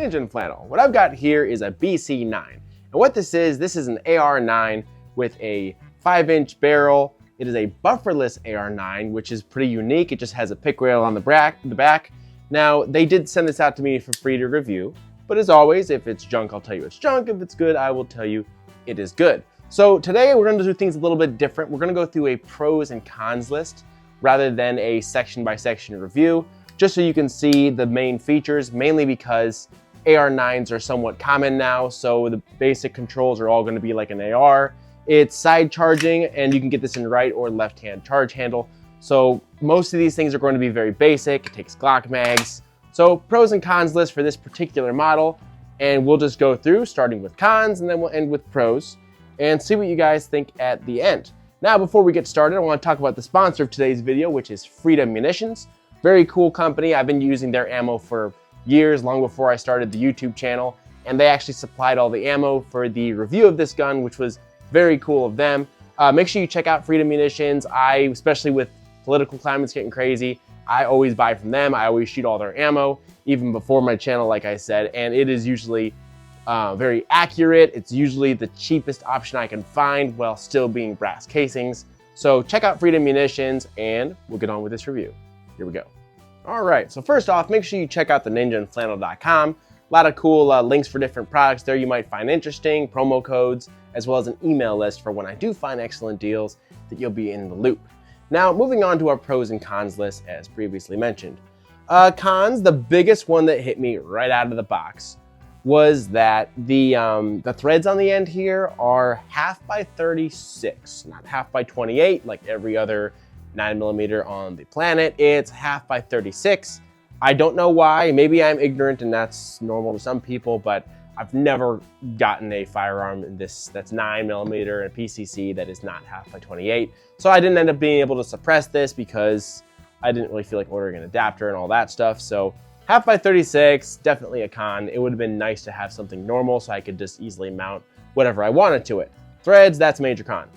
Ninja and Flannel. What I've got here is a BC9. And what this is an AR9 with a 5-inch barrel. It is a bufferless AR9, which is pretty unique. It just has a pick rail on the back. Now, they did send this out to me for free to review, but as always, if it's junk, I'll tell you it's junk. If it's good, I will tell you it is good. So today we're gonna do things a little bit different. We're gonna go through a pros and cons list rather than a section by section review, just so you can see the main features, mainly because AR9s are somewhat common now, so the basic controls are all gonna be like an AR. It's side charging, and you can get this in right or left-hand charge handle. So most of these things are going to be very basic. It takes Glock mags. So pros and cons list for this particular model, and we'll just go through starting with cons, and then we'll end with pros and see what you guys think at the end. Now, before we get started, I want to talk about the sponsor of today's video, which is Freedom Munitions. Very cool company. I've been using their ammo for years, long before I started the YouTube channel, and they actually supplied all the ammo for the review of this gun, which was very cool of them. Make sure you check out Freedom Munitions. Especially with political climates getting crazy, I always buy from them. I always shoot all their ammo, even before my channel, like I said, and it is usually very accurate. It's usually the cheapest option I can find while still being brass casings. So check out Freedom Munitions, and we'll get on with this review. Here we go. All right, so first off, make sure you check out the ninjaandflannel.com. A lot of cool links for different products there you might find interesting, promo codes, as well as an email list for when I do find excellent deals that you'll be in the loop. Now, moving on to our pros and cons list, as previously mentioned. Cons, the biggest one that hit me right out of the box was that the threads on the end here are 1/2 by 36, not 1/2 by 28 like every other 9mm on the planet. It's 1/2 by 36. I don't know why. Maybe I'm ignorant and that's normal to some people, but I've never gotten a firearm in this that's 9mm and PCC that is not 1/2 by 28. So I didn't end up being able to suppress this because I didn't really feel like ordering an adapter and all that stuff. So 1/2 by 36, definitely a con. It would have been nice to have something normal so I could just easily mount whatever I wanted to it. Threads, that's a major con.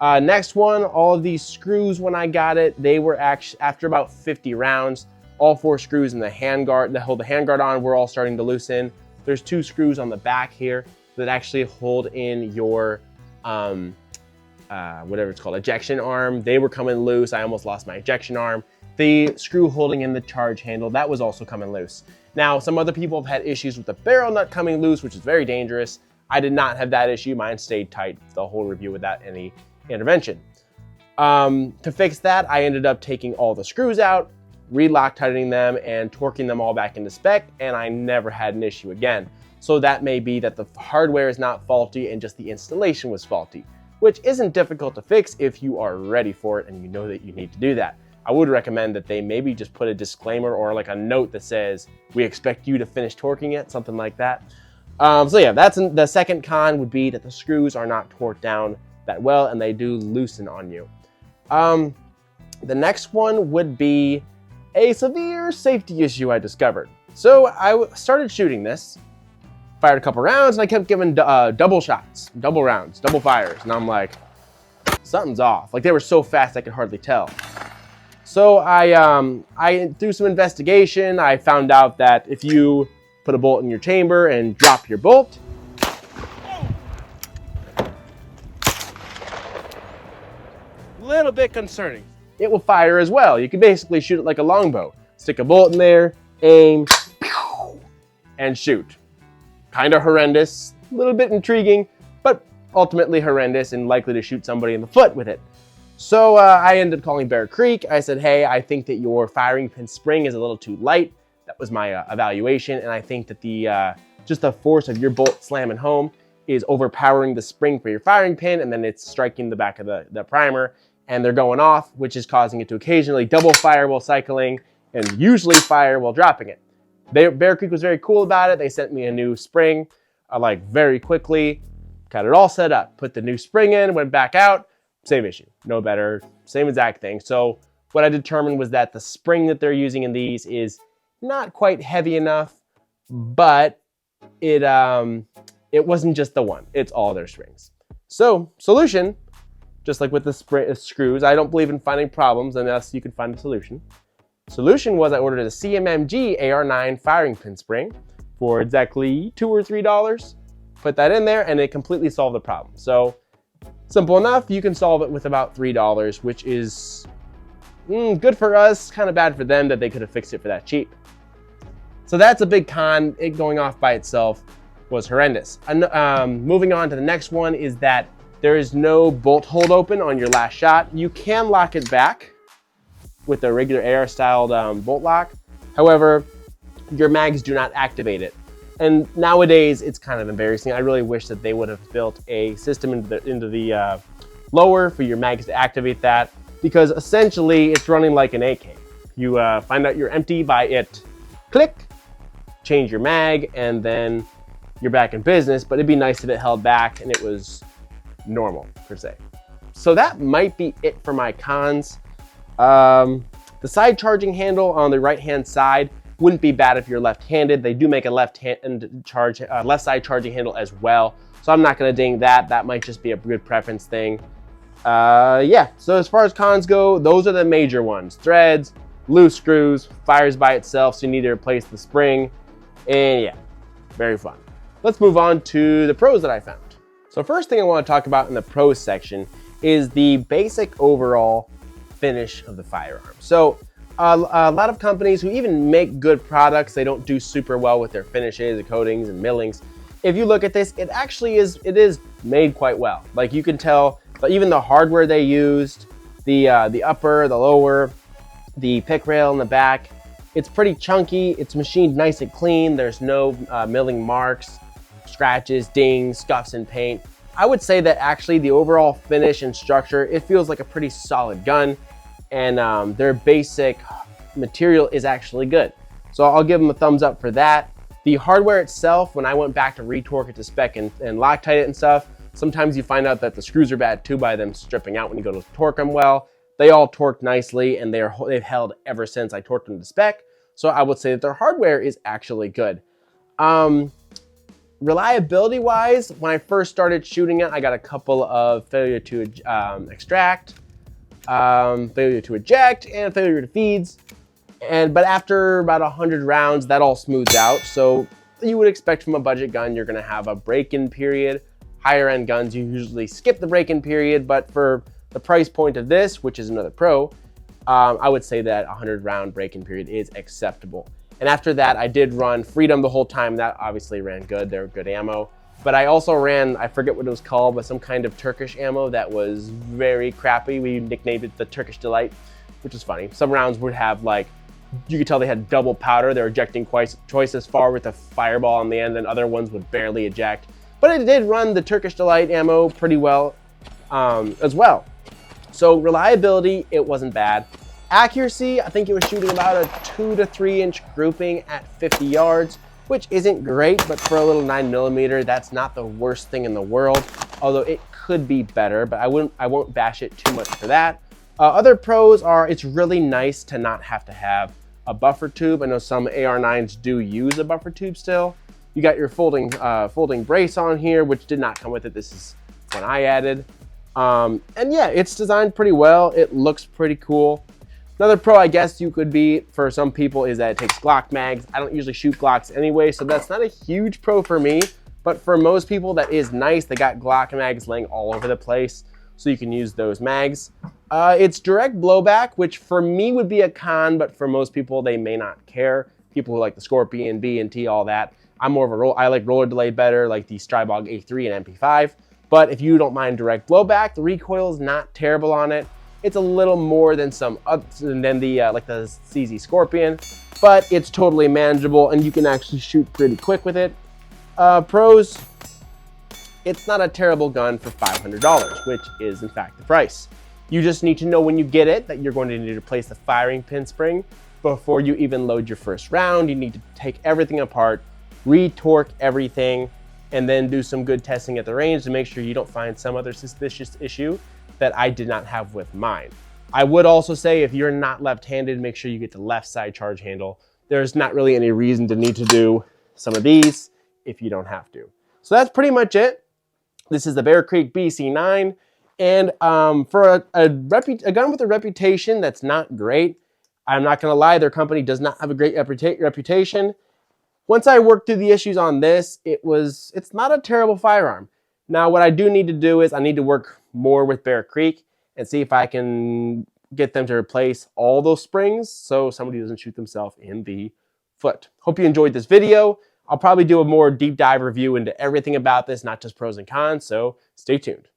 Next one, all of these screws when I got it, they were actually, after about 50 rounds, all 4 screws in the handguard that hold the handguard on were all starting to loosen. There's 2 screws on the back here that actually hold in your, whatever it's called, ejection arm. They were coming loose. I almost lost my ejection arm. The screw holding in the charge handle, that was also coming loose. Now, some other people have had issues with the barrel nut coming loose, which is very dangerous. I did not have that issue. Mine stayed tight the whole review without any intervention. To fix that, I ended up taking all the screws out, re-Loctiting them and torquing them all back into spec, and I never had an issue again. So that may be that the hardware is not faulty and just the installation was faulty, which isn't difficult to fix if you are ready for it and you know that you need to do that. I would recommend that they maybe just put a disclaimer or like a note that says, we expect you to finish torquing it, something like that. So yeah, that's the second con would be that the screws are not torqued down that well and they do loosen on you. The next one would be a severe safety issue I discovered. So I started shooting this, fired a couple rounds, and I kept giving double shots, double rounds, double fires. And I'm like, something's off. Like they were so fast I could hardly tell. So I through some investigation, I found out that if you put a bolt in your chamber and drop your bolt, little bit concerning. It will fire as well. You can basically shoot it like a longbow. Stick a bolt in there, aim, and shoot. Kind of horrendous, a little bit intriguing, but ultimately horrendous and likely to shoot somebody in the foot with it. So I ended up calling Bear Creek. I said, hey, I think that your firing pin spring is a little too light. That was my evaluation, and I think that the just the force of your bolt slamming home is overpowering the spring for your firing pin, and then it's striking the back of the primer, and they're going off, which is causing it to occasionally double fire while cycling and usually fire while dropping it. Bear Creek was very cool about it. They sent me a new spring, like very quickly, got it all set up, put the new spring in, went back out, same issue, no better, same exact thing. So what I determined was that the spring that they're using in these is not quite heavy enough, but it wasn't just the one, it's all their springs. So solution, just like with the screws, I don't believe in finding problems unless you can find a solution. Solution was I ordered a CMMG AR9 firing pin spring for exactly $2 or $3. Put that in there and it completely solved the problem. So simple enough, you can solve it with about $3, which is good for us, kind of bad for them that they could have fixed it for that cheap. So that's a big con. It going off by itself was horrendous. Moving on to the next one is that there is no bolt hold open on your last shot. You can lock it back with a regular AR styled bolt lock. However, your mags do not activate it. And nowadays it's kind of embarrassing. I really wish that they would have built a system into the lower for your mags to activate that, because essentially it's running like an AK. You find out you're empty by it, click, change your mag, and then you're back in business. But it'd be nice if it held back and it was normal per se. So that might be it for my cons. The side charging handle on the right hand side wouldn't be bad if you're left-handed. They do make a left side charging handle as well, so I'm not going to ding that. That might just be a good preference thing. Yeah, so as far as cons go, those are the major ones: threads, loose screws, fires by itself, so you need to replace the spring, and yeah, very fun. Let's move on to the pros that I found. So first thing I want to talk about in the pros section is the basic overall finish of the firearm. So a lot of companies who even make good products, they don't do super well with their finishes, the coatings and millings. If you look at this, it is made quite well. Like you can tell, even the hardware they used, the upper, the lower, the pick rail in the back, it's pretty chunky. It's machined nice and clean. There's no milling marks, scratches, dings, scuffs in paint. I would say that actually the overall finish and structure, it feels like a pretty solid gun, and their basic material is actually good. So I'll give them a thumbs up for that. The hardware itself, when I went back to retorque it to spec and Loctite it and stuff, sometimes you find out that the screws are bad too by them stripping out when you go to torque them well. They all torque nicely, and they've held ever since I torqued them to spec. So I would say that their hardware is actually good. Reliability wise, when I first started shooting it, I got a couple of failure to extract, failure to eject, and failure to feeds. But after about 100 rounds, that all smooths out. So you would expect from a budget gun, you're gonna have a break-in period. Higher end guns, you usually skip the break-in period, but for the price point of this, which is another pro, I would say that 100 round break-in period is acceptable. And after that, I did run Freedom the whole time. That obviously ran good. They're good ammo. But I also ran, I forget what it was called, but some kind of Turkish ammo that was very crappy. We nicknamed it the Turkish Delight, which is funny. Some rounds would have like, you could tell they had double powder. They're ejecting twice as far with a fireball on the end, and other ones would barely eject. But it did run the Turkish Delight ammo pretty well as well. So reliability, it wasn't bad. Accuracy, I think it was shooting about a 2 to 3 inch grouping at 50 yards, which isn't great, but for a little 9mm, that's not the worst thing in the world. Although it could be better, but I won't bash it too much for that. Other pros are, it's really nice to not have to have a buffer tube. I know some AR9s do use a buffer tube still. You got your folding brace on here, which did not come with it. This is one I added. And yeah, it's designed pretty well. It looks pretty cool. Another pro, I guess you could be, for some people, is that it takes Glock mags. I don't usually shoot Glocks anyway, so that's not a huge pro for me. But for most people, that is nice. They got Glock mags laying all over the place, so you can use those mags. It's direct blowback, which for me would be a con, but for most people, they may not care. People who like the Scorpion, B&T, all that. I'm more of I like roller delay better, like the Strybog A3 and MP5. But if you don't mind direct blowback, the recoil is not terrible on it. It's a little more than some than the like the CZ Scorpion, but it's totally manageable and you can actually shoot pretty quick with it. Pros, it's not a terrible gun for $500, which is in fact the price. You just need to know when you get it that you're going to need to replace the firing pin spring before you even load your first round. You need to take everything apart, re-torque everything, and then do some good testing at the range to make sure you don't find some other suspicious issue that I did not have with mine. I would also say if you're not left-handed, make sure you get the left side charge handle. There's not really any reason to need to do some of these if you don't have to. So that's pretty much it. This is the Bear Creek BC9. And for a gun with a reputation that's not great, I'm not gonna lie, their company does not have a great reputation. Once I worked through the issues on this, it's not a terrible firearm. Now, what I do need to do is I need to work more with Bear Creek and see if I can get them to replace all those springs so somebody doesn't shoot themselves in the foot. Hope you enjoyed this video. I'll probably do a more deep dive review into everything about this, not just pros and cons, so stay tuned.